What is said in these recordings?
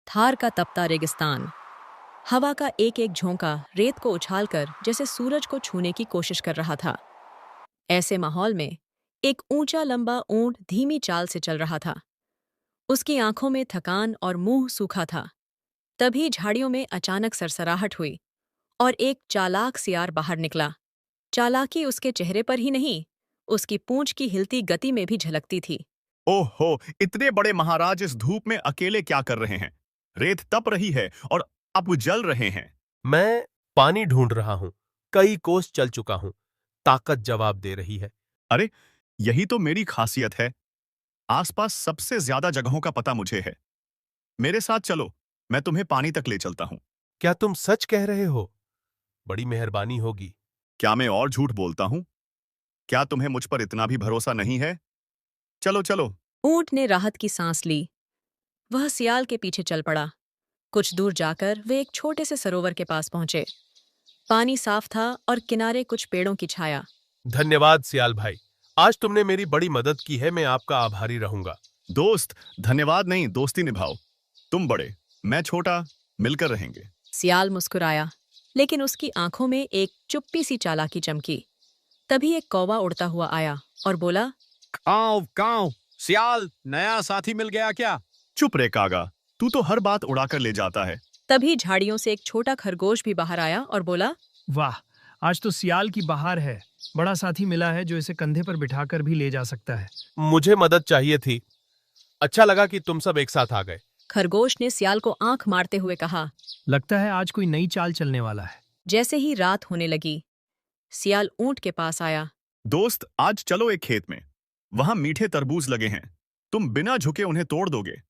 थार का तपता रेगिस्तान। हवा का एक एक झोंका रेत को उछालकर जैसे सूरज को छूने की कोशिश कर रहा था। ऐसे माहौल में एक ऊंचा लंबा ऊंट धीमी चाल से चल रहा था। उसकी आंखों में थकान और मुंह सूखा था। तभी झाड़ियों में अचानक सरसराहट हुई और एक चालाक सियार बाहर निकला। चालाकी उसके चेहरे पर ही नहीं, उसकी पूंछ की हिलती गति में भी झलकती थी। ओहो, इतने बड़े महाराज इस धूप में अकेले क्या कर रहे हैं? रेत तप रही है और आप जल रहे हैं। मैं पानी ढूंढ रहा हूं। कई कोस चल चुका हूं। ताकत जवाब दे रही है। अरे, यही तो मेरी खासियत है। आसपास सबसे ज्यादा जगहों का पता मुझे है। मेरे साथ चलो, मैं तुम्हें पानी तक ले चलता हूं। क्या तुम सच कह रहे हो? बड़ी मेहरबानी होगी। क्या मैं और झूठ बोलता हूं? क्या तुम्हें मुझ पर इतना भी भरोसा नहीं है? चलो चलो। ऊंट ने राहत की सांस ली। वह सियाल के पीछे चल पड़ा। कुछ दूर जाकर वे एक छोटे से सरोवर के पास पहुंचे। पानी साफ था और किनारे कुछ पेड़ों की छाया। धन्यवाद सियाल भाई। आज तुमने मेरी बड़ी मदद की है। मैं आपका आभारी रहूंगा। दोस्त, धन्यवाद नहीं, दोस्ती निभाओ। तुम बड़े, मैं छोटा, मिलकर रहेंगे। सियाल मुस्कुराया, लेकिन उसकी आंखों में एक चुप्पी सी चालाकी चमकी। तभी एक कौवा उड़ता हुआ आया और बोला, काव काव, सियाल, नया साथी मिल गया क्या? चुप रे कागा, तू तो हर बात उड़ाकर ले जाता है। तभी झाड़ियों से एक छोटा खरगोश भी बाहर आया और बोला, वाह, आज तो सियाल की बहार है। बड़ा साथी मिला है जो इसे कंधे पर बिठाकर भी ले जा सकता है। मुझे मदद चाहिए थी। अच्छा लगा कि तुम सब एक साथ आ गए। खरगोश ने सियाल को आंख मारते हुए कहा। लगता है आज कोई नई चाल चलने वाला है। जैसे ही रात होने लगी, सियाल ऊंट के पास आया। दोस्त, आज चलो एक खेत में। वहां मीठे तरबूज लगे हैं। तुम बिना झुके उन्हें तोड़ दोगे।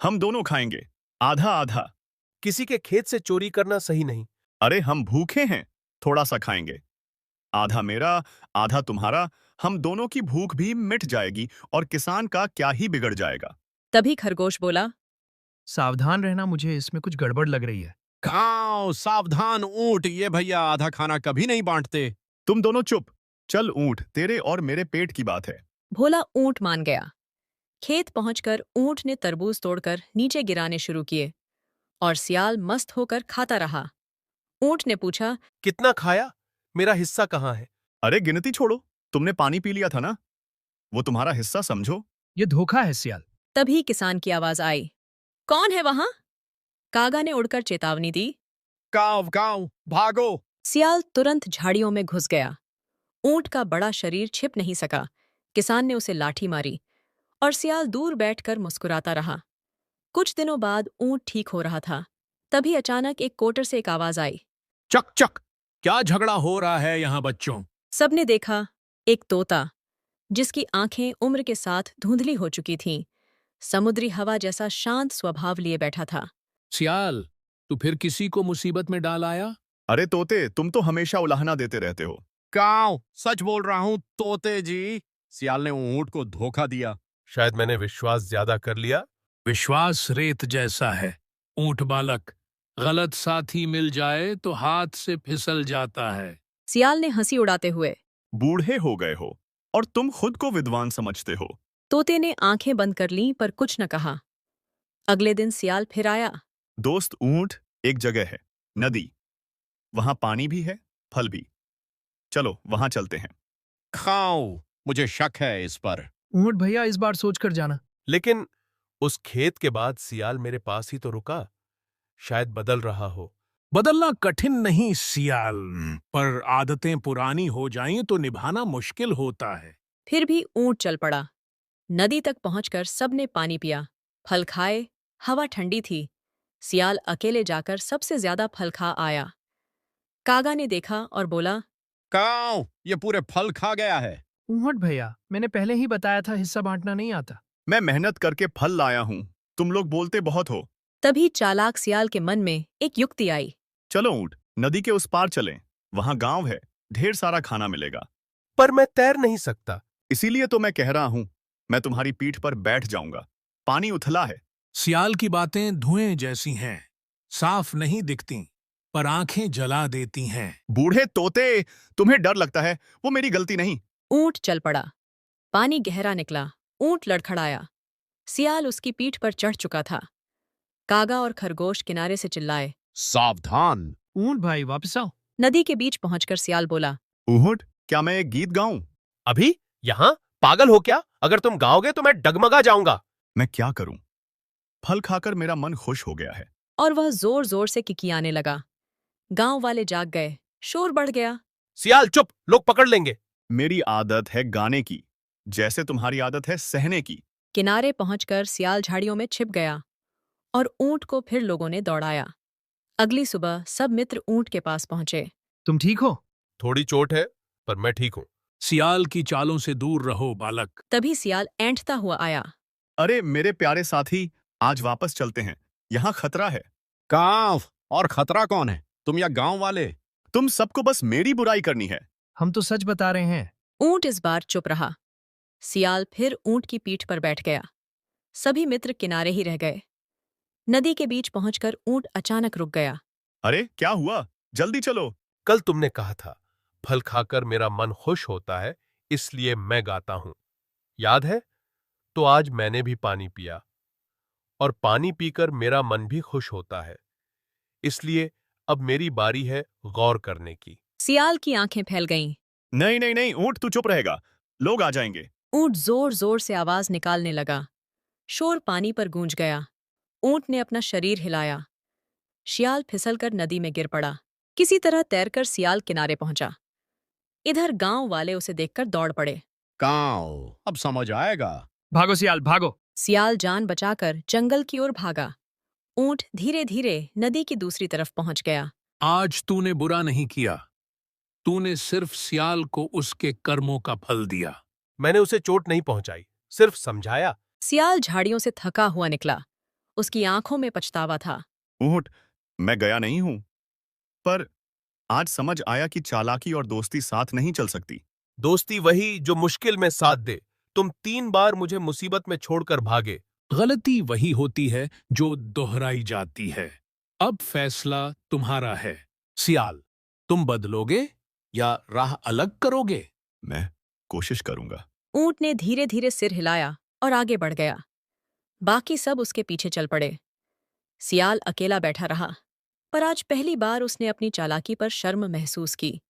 हम दोनों खाएंगे, आधा आधा। किसी के खेत से चोरी करना सही नहीं। अरे, हम भूखे हैं, थोड़ा सा खाएंगे। आधा मेरा, आधा तुम्हारा। हम दोनों की भूख भी मिट जाएगी और किसान का क्या ही बिगड़ जाएगा। तभी खरगोश बोला, सावधान रहना, मुझे इसमें कुछ गड़बड़ लग रही है। काव, सावधान ऊंट, ये भैया आधा खाना कभी नहीं बांटते। तुम दोनों चुप। चल ऊंट, तेरे और मेरे पेट की बात है। भोला ऊंट मान गया। खेत पहुंचकर ऊंट ने तरबूज तोड़कर नीचे गिराने शुरू किए और सियाल मस्त होकर खाता रहा। ऊंट ने पूछा, कितना खाया? मेरा हिस्सा कहाँ है? अरे, गिनती छोड़ो, तुमने पानी पी लिया था ना, वो तुम्हारा हिस्सा समझो। ये धोखा है सियाल। तभी किसान की आवाज आई, कौन है वहां? कागा ने उड़कर चेतावनी दी। काव काव, भागो। सियाल तुरंत झाड़ियों में घुस गया। ऊंट का बड़ा शरीर छिप नहीं सका। किसान ने उसे लाठी मारी और सियाल दूर बैठकर मुस्कुराता रहा। कुछ दिनों बाद ऊंट ठीक हो रहा था। तभी अचानक एक कोटर से एक आवाज आई। चक चक, क्या झगड़ा हो रहा है यहाँ बच्चों? सबने देखा, एक तोता, जिसकी आंखें उम्र के साथ धुंधली हो चुकी थीं, समुद्री हवा जैसा शांत स्वभाव लिए बैठा था। सियाल, तू फिर किसी को मुसीबत में डाल आया? अरे तोते, तुम तो हमेशा उलाहना देते रहते हो। काव, सच बोल रहा हूँ तोते जी। सियाल ने ऊंट को धोखा दिया। शायद मैंने विश्वास ज्यादा कर लिया। विश्वास रेत जैसा है ऊंट बालक। गलत साथी मिल जाए तो हाथ से फिसल जाता है। सियाल ने हंसी उड़ाते हुए, बूढ़े हो गए हो और तुम खुद को विद्वान समझते हो। तोते ने आंखें बंद कर लीं पर कुछ न कहा। अगले दिन सियाल फिर आया। दोस्त, ऊंट एक जगह है, नदी। वहां पानी भी है, फल भी। चलो वहां चलते हैं। खाओ, मुझे शक है इस पर। ऊंट भैया, इस बार सोच कर जाना। लेकिन उस खेत के बाद सियाल मेरे पास ही तो रुका। शायद बदल रहा हो। बदलना कठिन नहीं सियाल, पर आदतें पुरानी हो जाएं तो निभाना मुश्किल होता है। फिर भी ऊंट चल पड़ा। नदी तक पहुंचकर सबने पानी पिया, फल खाए। हवा ठंडी थी। सियाल अकेले जाकर सबसे ज्यादा फल खा आया। कागा ने देखा और बोला, काव, ये पूरे फल खा गया है। ऊंट भैया, मैंने पहले ही बताया था हिस्सा बांटना नहीं आता। मैं मेहनत करके फल लाया हूं, तुम लोग बोलते बहुत हो। तभी चालाक सियाल के मन में एक युक्ति आई। चलो ऊंट, नदी के उस पार चलें। वहां गांव है, ढेर सारा खाना मिलेगा। पर मैं तैर नहीं सकता। इसीलिए तो मैं कह रहा हूं, मैं तुम्हारी पीठ पर बैठ जाऊंगा। पानी उथला है। सियाल की बातें धुएं जैसी हैं, साफ नहीं दिखती पर आंखें जला देती हैं। बूढ़े तोते, तुम्हें डर लगता है, वो मेरी गलती नहीं। ऊंट चल पड़ा। पानी गहरा निकला। ऊंट लड़खड़ाया। सियाल उसकी पीठ पर चढ़ चुका था। कागा और खरगोश किनारे से चिल्लाए। सावधान। ऊंट भाई वापस आओ। नदी के बीच पहुंचकर सियाल बोला। ऊँट, क्या मैं एक गीत गाऊं? अभी यहाँ? पागल हो क्या? अगर तुम गाओगे तो मैं डगमगा जाऊंगा। मैं क्या करूं? फल खाकर मेरा मन खुश हो गया है। और वह जोर जोर से किकियाने लगा। गांव वाले जाग गए, शोर बढ़ गया। सियाल चुप, लोग पकड़ लेंगे। मेरी आदत है गाने की, जैसे तुम्हारी आदत है सहने की। किनारे पहुंचकर सियाल झाड़ियों में छिप गया और ऊंट को फिर लोगों ने दौड़ाया। अगली सुबह सब मित्र ऊंट के पास पहुंचे। तुम ठीक हो? थोड़ी चोट है, पर मैं ठीक हूँ। सियाल की चालों से दूर रहो बालक। तभी सियाल ऐंठता हुआ आया। अरे मेरे प्यारे साथी, आज वापस चलते हैं, यहाँ खतरा है। कांव, और खतरा कौन है, तुम या गांव वाले? तुम सबको बस मेरी बुराई करनी है। हम तो सच बता रहे हैं। ऊंट इस बार चुप रहा। सियाल फिर ऊंट की पीठ पर बैठ गया। सभी मित्र किनारे ही रह गए। नदी के बीच पहुंचकर ऊंट अचानक रुक गया। अरे क्या हुआ? जल्दी चलो। कल तुमने कहा था, फल खाकर मेरा मन खुश होता है, इसलिए मैं गाता हूं। याद है? तो आज मैंने भी पानी पिया, और पानी पीकर मेरा मन भी खुश होता है। इसलिए अब मेरी बारी है गौर करने की। सियाल की आंखें फैल गईं। नहीं नहीं नहीं, ऊँट तू चुप रहेगा, लोग आ जाएंगे। ऊंट जोर जोर से आवाज निकालने लगा। शोर पानी पर गूंज गया। ऊंट ने अपना शरीर हिलाया। शियाल फिसलकर नदी में गिर पड़ा। किसी तरह तैरकर सियाल किनारे पहुंचा। इधर गांव वाले उसे देखकर दौड़ पड़े। कांव, अब समझ आएगा। भागो सियाल भागो। सियाल जान बचाकर जंगल की ओर भागा। ऊंट धीरे धीरे नदी की दूसरी तरफ पहुंच गया। आज तूने बुरा नहीं किया। तूने सिर्फ सियाल को उसके कर्मों का फल दिया। मैंने उसे चोट नहीं पहुंचाई, सिर्फ समझाया। सियाल झाड़ियों से थका हुआ निकला। उसकी आंखों में पछतावा था। ऊँट, मैं गया नहीं हूं, पर आज समझ आया कि चालाकी और दोस्ती साथ नहीं चल सकती। दोस्ती वही जो मुश्किल में साथ दे। तुम 3 बार मुझे मुसीबत में छोड़कर भागे। गलती वही होती है जो दोहराई जाती है। अब फैसला तुम्हारा है। सियाल, तुम बदलोगे या राह अलग करोगे? मैं कोशिश करूंगा। ऊंट ने धीरे धीरे सिर हिलाया और आगे बढ़ गया। बाकी सब उसके पीछे चल पड़े। सियाल अकेला बैठा रहा, पर आज पहली बार उसने अपनी चालाकी पर शर्म महसूस की।